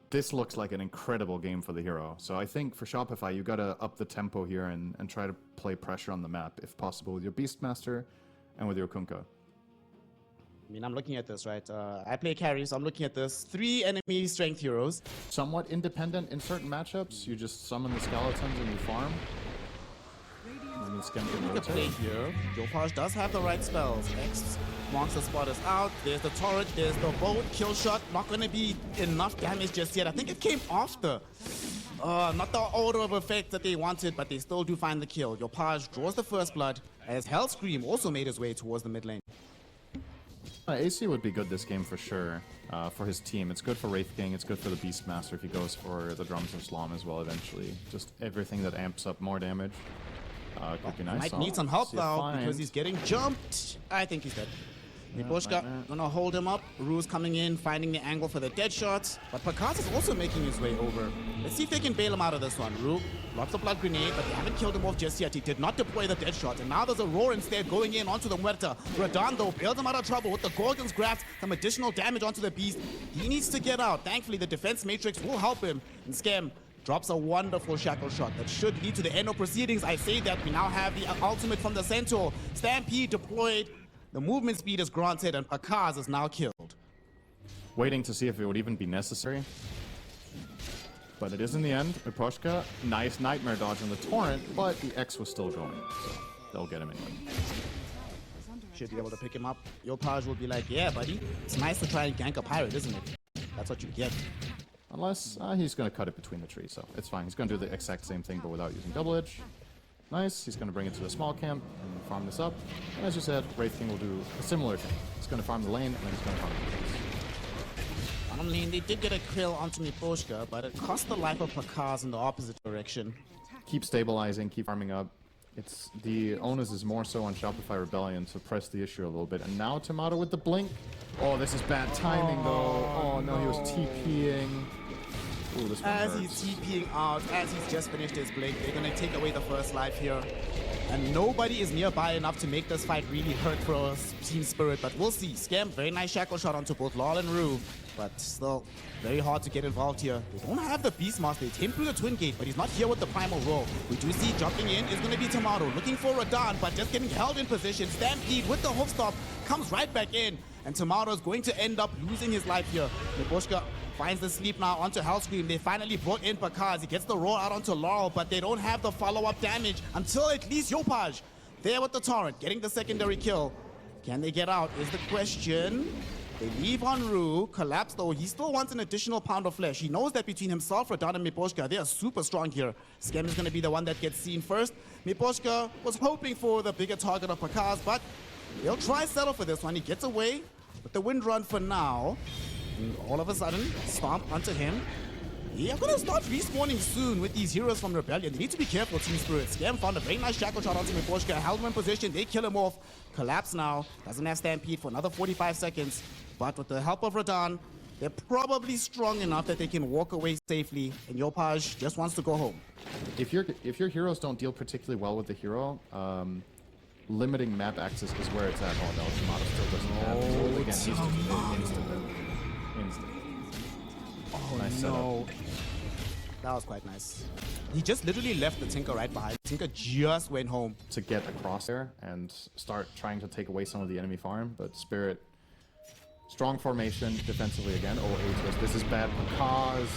this looks like an incredible game for the hero. So I think for Shopify, you gotta up the tempo here and try to play pressure on the map, if possible, with your Beastmaster and with your Kunkka. I mean, I'm looking at this, right? I play carry, so I'm looking at this. 3 enemy strength heroes. Somewhat independent in certain matchups. You just summon the skeletons and you farm. I mean, Skem can Good play rotate. here. Jopaj does have the right spells. X marks the spot is out. There's the turret. There's the bolt. Kill shot. Not going to be enough damage just yet. I think it came after. Not the order of effect that they wanted, but they still do find the kill. Jopaj draws the first blood as Hellscream also made his way towards the mid lane. AC would be good this game for sure, for his team. It's good for Wraith King, it's good for the Beastmaster if he goes for the Drums of Slom as well eventually. Just everything that amps up more damage. Could be nice. Might need some help though, because he's getting jumped. I think he's dead. Miposhka gonna hold him up. Rue's coming in, finding the angle for the dead shots. But Pakas is also making his way over. Let's see if they can bail him out of this one. Rue, lots of blood grenade, but they haven't killed him off just yet. He did not deploy the dead shot. And now there's a roar instead going in onto the Muerta. Radon though bails him out of trouble with the Gorgon's grasp. Some additional damage onto the beast. He needs to get out. Thankfully, the defense matrix will help him. And Skem drops a wonderful shackle shot that should lead to the end of proceedings. I say that we now have the ultimate from the Centaur. Stampede deployed. The movement speed is granted, and Pakaz is now killed. Waiting to see if it would even be necessary. But it is in the end. Miposhka, nice Nightmare dodge on the Torrent, but the X was still going, so they'll get him anyway. Should be able to pick him up. Yopaj will be like, yeah, buddy, it's nice to try and gank a pirate, isn't it? That's what you get. Unless he's going to cut it between the trees, so it's fine. He's going to do the exact same thing, but without using double edge. Nice. He's going to bring it to the small camp and farm this up. And as you said, Wraith King will do a similar thing. He's going to farm the lane, and then he's going to farm the trees. I mean, they did get a kill onto Miposhka, but it cost the life of Pakaz in the opposite direction. Keep stabilizing, keep farming up. It's the onus is more so on Shopify Rebellion to press the issue a little bit. And now Tomato with the blink. Oh, this is bad timing, though. Oh, no, he was TPing. Ooh, this one as hurts. he's TPing out, as he's just finished his blink, they're going to take away the first life here. And nobody is nearby enough to make this fight really hurt for Team Spirit, but we'll see. Skem, very nice shackle shot onto both Lol and Rue, but still very hard to get involved here. They don't have the Beastmaster. They came through the Twin Gate, but he's not here with the Primal Roll. We do see jumping in is going to be Tomato, looking for Radon, but just getting held in position. Stampede with the hoof stop comes right back in, and Tomato is going to end up losing his life here. Miposhka finds the sleep now onto Hellscream. They finally brought in Pakaz. He gets the roll out onto Laurel, but they don't have the follow-up damage until at least Yopaj. There with the Torrent, getting the secondary kill. Can they get out is the question. They leave on Rue. Collapse though, he still wants an additional pound of flesh. He knows that between himself, Radon, and Miposhka, they are super strong here. Skem is going to be the one that gets seen first. Miposhka was hoping for the bigger target of Pakaz, but he'll try settle for this one. He gets away with the wind run for now. And all of a sudden, stomp onto him. They're gonna start respawning soon with these heroes from Rebellion. They need to be careful, Team Spirit. Skem found a very nice shackle shot onto Miposhka. Held him in position. They kill him off. Collapse now. Doesn't have Stampede for another 45 seconds. But with the help of Radon, they're probably strong enough that they can walk away safely. And Yopaj just wants to go home. If your heroes don't deal particularly well with the hero, limiting map access is where it's at. Oh no, Tomato still doesn't have it. So again, he's just instant. Oh Nice no. That was quite nice. He just literally left the Tinker right behind. Tinker just went home. To get across there and start trying to take away some of the enemy farm, but Spirit, strong formation defensively again. Oh, Aegis, this is bad because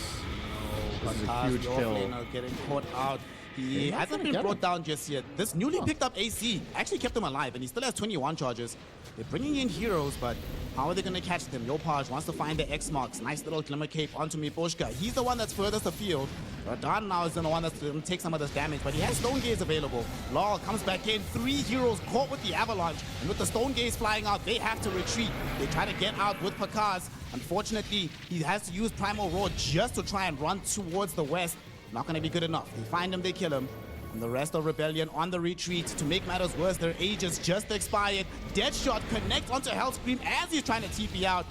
this is a huge kill. Getting caught out. He hasn't been brought down just yet. This newly picked up AC actually kept him alive, and he still has 21 charges. They're bringing in heroes, but how are they going to catch them? Yopaj wants to find the X marks. Nice little glimmer cape onto Miposhka. He's the one that's furthest afield. Radon now is the one that's going to take some of this damage, but he has Stone Gaze available. Laurel comes back in. 3 heroes caught with the Avalanche, and with the Stone Gaze flying out, they have to retreat. They try to get out with Pakaz. Unfortunately, he has to use Primal Roar just to try and run towards the west. Not going to be good enough. They find him, they kill him. And the rest of Rebellion on the retreat. To make matters worse, their ages just expired. Deadshot connects onto Hellscream as he's trying to TP out.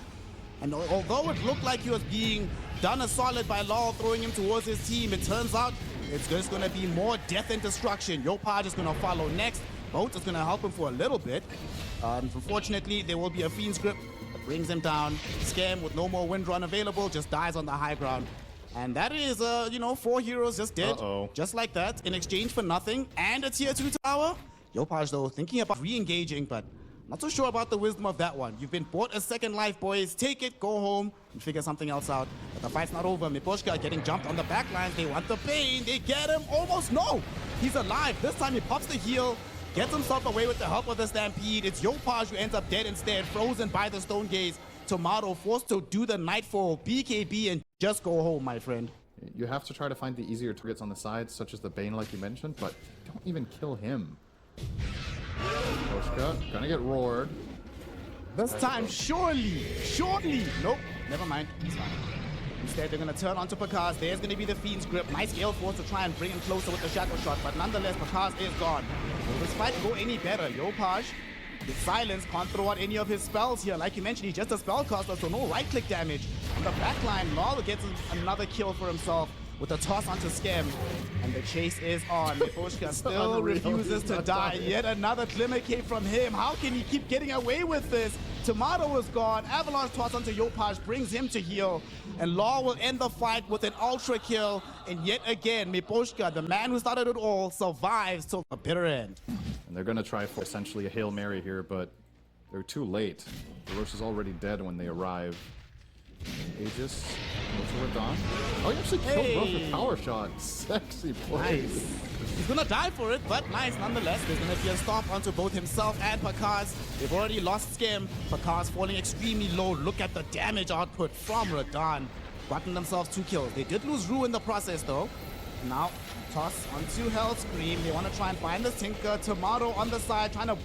And although it looked like he was being done a solid by Law throwing him towards his team, it turns out it's just going to be more death and destruction. Yopaj is going to follow next. Boat is going to help him for a little bit. Unfortunately, there will be a Fiend's Grip that brings him down. Skem with no more wind run available just dies on the high ground. And that is, you know, 4 heroes just dead. Uh-oh. Just like that, in exchange for nothing and a tier 2 tower. Yopaj, though, thinking about re-engaging, but not so sure about the wisdom of that one. You've been bought a second life, boys. Take it, go home, and figure something else out. But the fight's not over. Miposhka getting jumped on the back lines. They want the pain. They get him. Almost no. He's alive. This time he pops the heal. Gets himself away with the help of the Stampede. It's Yopaj who ends up dead instead, frozen by the Stone Gaze. Tomato forced to do the Nightfall, BKB, and just go home, my friend. You have to try to find the easier targets on the sides, such as the Bane, like you mentioned, but don't even kill him. Koshka, gonna get roared. This time, surely. Nope, never mind. It's fine. Instead, they're going to turn onto Pakaz. There's going to be the Fiend's grip. Nice Gale Force to try and bring him closer with the Shackle Shot, but nonetheless, Pakaz is gone. Will this fight go any better? Yopaj, with silence, can't throw out any of his spells here. Like you mentioned, he's just a spellcaster, so no right-click damage. On the backline, Lalo gets another kill for himself with a toss onto Scam. And the chase is on. Miposhka still refuses to die. Yet another Glimmer came from him. How can he keep getting away with this? Tomato is gone. Avalanche toss onto Yopaj brings him to heal. And Law will end the fight with an ultra kill. And yet again, Miposhka, the man who started it all, survives till the bitter end. And they're gonna try for essentially a Hail Mary here, but they're too late. The Rosh is already dead when they arrive. Aegis, Radon. Oh, he actually killed both with power shot. Sexy play. Nice. He's gonna die for it, but nice nonetheless. There's gonna be a stop onto both himself and Pakaz. They've already lost Scam. Pakaz falling extremely low. Look at the damage output from Radon. Gotten themselves 2 kills. They did lose Rue in the process though. Now, toss onto Hellscream. They want to try and find the Tinker. Tomato on the side, trying to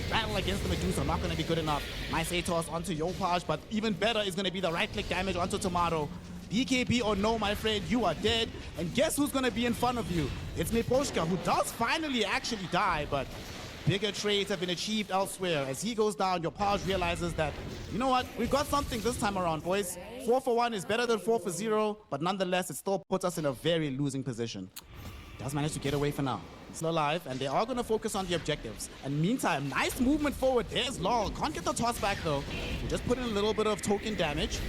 battle against the Medusa. Not going to be good enough. Nice A-toss onto Yopaj, but even better is going to be the right-click damage onto Tomato. BKB or no, my friend, you are dead. And guess who's going to be in front of you? It's Miposhka, who does finally actually die, but bigger trades have been achieved elsewhere. As he goes down, Yopaj realizes that, you know what, we've got something this time around, boys. 4 for 1 is better than 4 for 0, but nonetheless, it still puts us in a very losing position. Does manage to get away for now. He's still alive, and they are going to focus on the objectives. And meantime, nice movement forward. There's Law. Can't get the toss back, though. They just put in a little bit of token damage.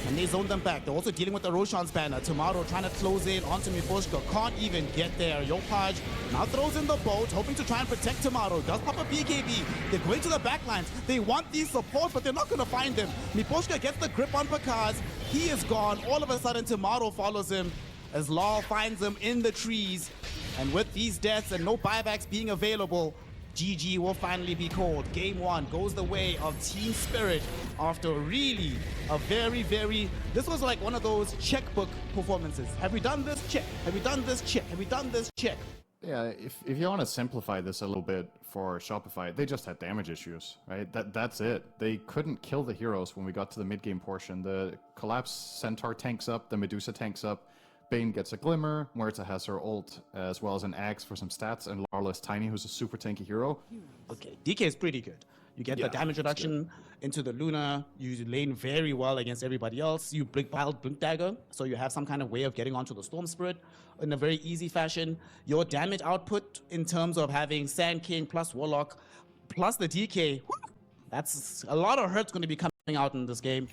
And they zone them back. They're also dealing with the Roshan's banner. Tomato trying to close in onto Miposhka. Can't even get there. Yopaj now throws in the boat, hoping to try and protect Tomato. Does pop a BKB. They're going to the backlines. They want these support, but they're not going to find them. Miposhka gets the grip on Pakaz. He is gone. All of a sudden, Tomato follows him as Law finds him in the trees. And with these deaths and no buybacks being available, GG will finally be called. Game 1 goes the way of Team Spirit after really a very, this was like one of those checkbook performances. Have we done this? Check. Have we done this? Check. Have we done this? Check. Yeah, if you want to simplify this a little bit for Shopify, they just had damage issues, right? That's it. They couldn't kill the heroes when we got to the mid-game portion. The Collapse Centaur tanks up, the Medusa tanks up, Bane gets a Glimmer, Muerta has her ult, as well as an Axe for some stats, and Larla's Tiny, who's a super tanky hero. Okay, DK is pretty good. You get the damage reduction into the Luna, you lane very well against everybody else, you Blink Dagger, so you have some kind of way of getting onto the Storm Spirit in a very easy fashion. Your damage output in terms of having Sand King plus Warlock plus the DK, that's a lot of hurt's going to be coming out in this game.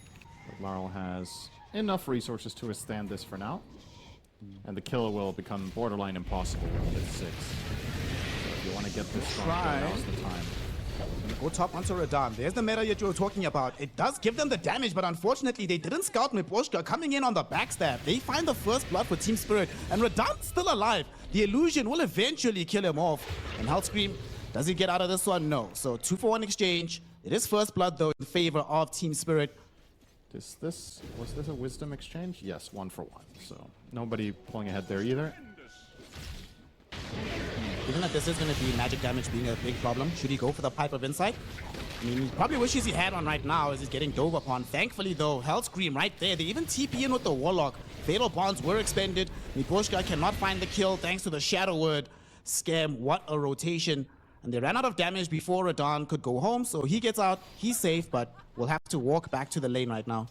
But Larl has enough resources to withstand this for now. And the kill will become borderline impossible with 6. So if you want to get this strong, now's the time. Go top onto Radon. There's the meta that you were talking about. It does give them the damage, but unfortunately, they didn't scout Miposhka coming in on the backstab. They find the first blood for Team Spirit, and Radon's still alive. The illusion will eventually kill him off. And Hellscream, does he get out of this one? No. So 2 for 1 exchange. It is first blood, though, in favor of Team Spirit. Was this a wisdom exchange? Yes, 1 for 1. So nobody pulling ahead there either. Given that this is going to be magic damage being a big problem, should he go for the Pipe of Insight? I mean, he probably wishes he had one right now as he's getting dove upon. Thankfully, though, Hellscream right there. They even TP in with the Warlock. Fatal Bonds were expended. Miposhka cannot find the kill thanks to the Shadow Word. Scam, what a rotation. And they ran out of damage before Radon could go home, so he gets out. He's safe, but will have to walk back to the lane right now.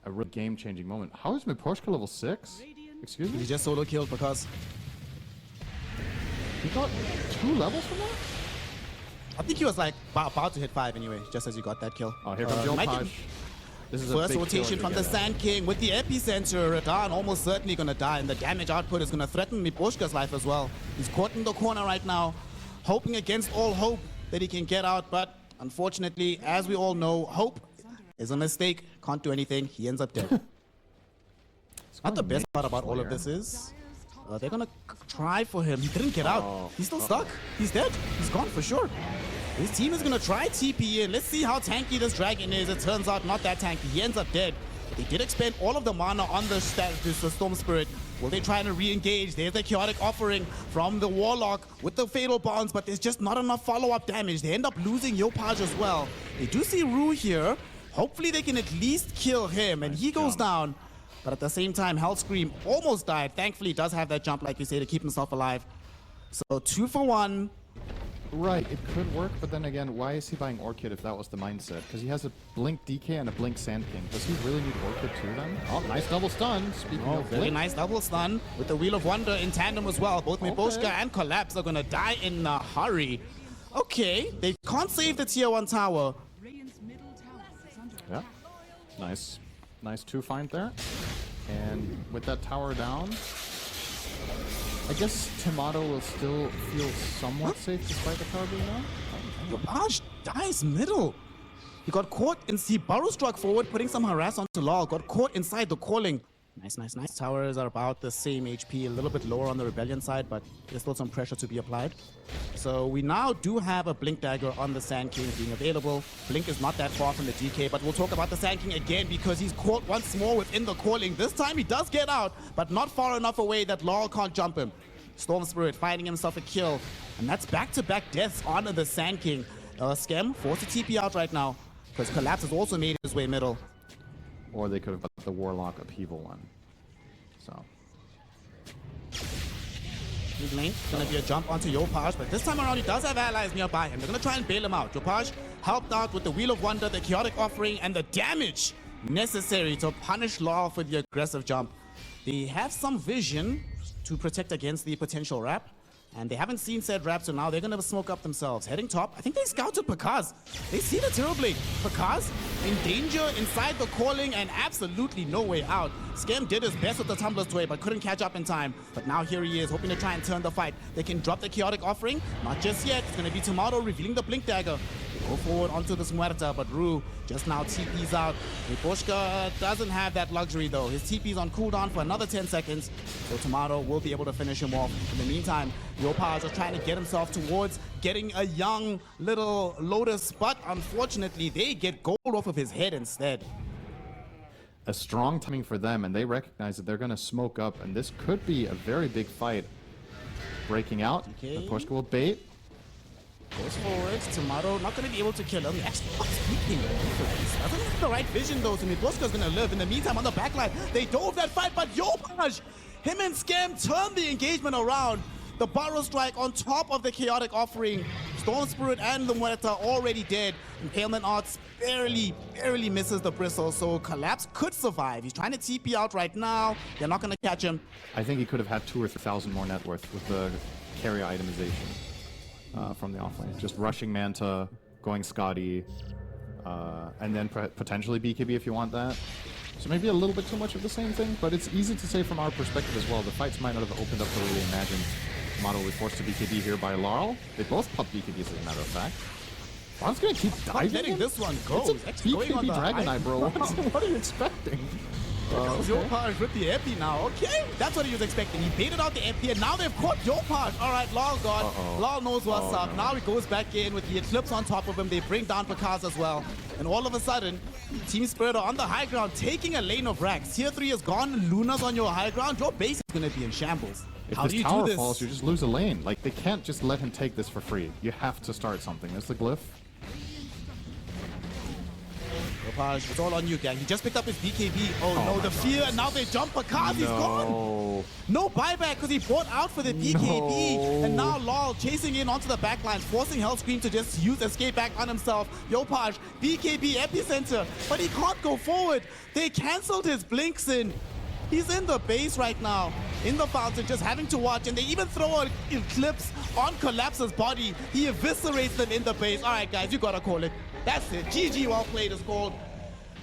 A real game-changing moment. How is Miposhka level 6? Excuse me? He just solo killed because He got 2 levels from that? I think he was like about to hit 5 anyway, just as he got that kill. Oh, here comes Yopaj. This is a First big rotation kill from if the we get Sand King with the epicenter. Radan almost certainly gonna die, and the damage output is gonna threaten Miposhka's life as well. He's caught in the corner right now, hoping against all hope that he can get out, but unfortunately, as we all know, hope is a mistake. Can't do anything. He ends up dead. Not the best part about all of this is they're gonna try for him. He didn't get out. He's still stuck. He's dead. He's gone for sure. His team is gonna try TP in. Let's see how tanky this dragon is. It turns out not that tanky. He ends up dead. They did expend all of the mana on the Storm Spirit. Will they try to re-engage? There's the chaotic offering from the Warlock with the fatal bonds, but there's just not enough follow-up damage. They end up losing Yopaj as well. They do see Rue here. Hopefully they can at least kill him, and he goes down. But at the same time, Hellscream almost died. Thankfully, he does have that jump, like you say, to keep himself alive. So 2 for 1. Right, it could work, but then again, why is he buying Orchid if that was the mindset? Because he has a Blink DK and a Blink Sand King. Does he really need Orchid too then? Oh, nice double stun. Speaking of Very Blink. nice double stun with the Wheel of Wonder in tandem as well. Both Miposhka and Collapse are going to die in a hurry. Okay, they can't save the tier 1 tower. Yeah, nice 2 find there. And with that tower down, I guess Tomato will still feel somewhat safe despite the tower being down. Yopaj dies middle. He got caught and he burrow struck forward, putting some harass onto Lal. Got caught inside the calling. Nice. Towers are about the same HP, a little bit lower on the Rebellion side, but there's still some pressure to be applied. So we now do have a Blink Dagger on the Sand King being available. Blink is not that far from the DK, but we'll talk about the Sand King again because he's caught once more within the calling. This time he does get out, but not far enough away that Laurel can't jump him. Storm Spirit finding himself a kill, and that's back-to-back deaths on the Sand King. Scam forced to TP out right now because Collapse has also made his way middle. Or they could have got the Warlock Upheaval one. So. Mid lane, gonna be a jump onto Yopaj, but this time around he does have allies nearby him. They're gonna try and bail him out. Yopaj helped out with the Wheel of Wonder, the chaotic offering, and the damage necessary to punish Law for the aggressive jump. They have some vision to protect against the potential wrap, and they haven't seen said wrap, so now they're gonna smoke up themselves. Heading top, I think they scouted Pakaz. They see the Terrorblade. Pakaz in danger inside the calling and absolutely no way out. Scam did his best with the Tumbler's Tway, but couldn't catch up in time. But now here he is, hoping to try and turn the fight. They can drop the chaotic offering, not just yet. It's gonna be Tomato revealing the Blink Dagger. They go forward onto this Muerta, but Rue just now TP's out. Miposhka doesn't have that luxury though. His TP's on cooldown for another 10 seconds, so Tomato will be able to finish him off. In the meantime, Yopaj is trying to get himself towards getting a young little Lotus, but unfortunately they get gold off of his head instead. A strong timing for them, and they recognize that they're going to smoke up, and this could be a very big fight. Breaking out, Miposhka will bait. Goes forward, Tomato not going to be able to kill him. He actually not speaking. Doesn't have the right vision though, so Miposhka's going to live. In the meantime, on the backline, they dove that fight, but Yopaj, him and Scam turned the engagement around. The Burrow Strike on top of the chaotic offering. Storm Spirit and the Muerta already dead. Impalement Arts barely misses the bristle, so Collapse could survive. He's trying to TP out right now. They're not going to catch him. I think he could have had 2,000 or 3,000 more net worth with the carry itemization from the offlane. Just rushing Manta, going Scotty, and then potentially BKB if you want that. So maybe a little bit too much of the same thing, but it's easy to say from our perspective as well. The fights might not have opened up the way we imagined. Tomato will be forced to BKB here by Laurel. They both pop BKBs as a matter of fact. Ron's gonna keep diving. Letting this one go. It's a BKB Dragon Eye, bro. What are you expecting? Yopaj with the Epi now. Okay, that's what he was expecting. He baited out the Epi, and now they've caught Yopaj. All right, Lal gone. Lal knows what's up. Now he goes back in with the Eclipse on top of him. They bring down Pakaz as well. And all of a sudden, Team Spirit are on the high ground, taking a lane of racks. Tier 3 is gone. Luna's on your high ground. Your base is going to be in shambles. If How do you this tower do this? falls, you just lose a lane. Like, they can't just let him take this for free. You have to start something. That's the glyph. Yopaj, it's all on you, gang. He just picked up his BKB. Oh no, the fear, and now they jump Pakaz. He's gone. No buyback because he bought out for the BKB. And now Lal chasing in onto the backlines, forcing Hellscream to just use escape back on himself. Yopaj, BKB epicenter, but he can't go forward. They cancelled his blinks in. He's in the base right now, in the fountain, just having to watch, and they even throw an Eclipse on Collapse's body. He eviscerates them in the base. All right, guys, you gotta call it. That's it. GG, well played is called.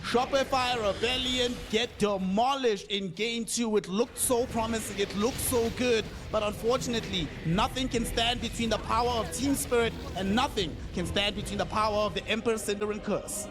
Shopify Rebellion get demolished in game 2. It looked so promising, it looked so good, but unfortunately, nothing can stand between the power of Team Spirit and nothing can stand between the power of the Emperor Cinder and Curse.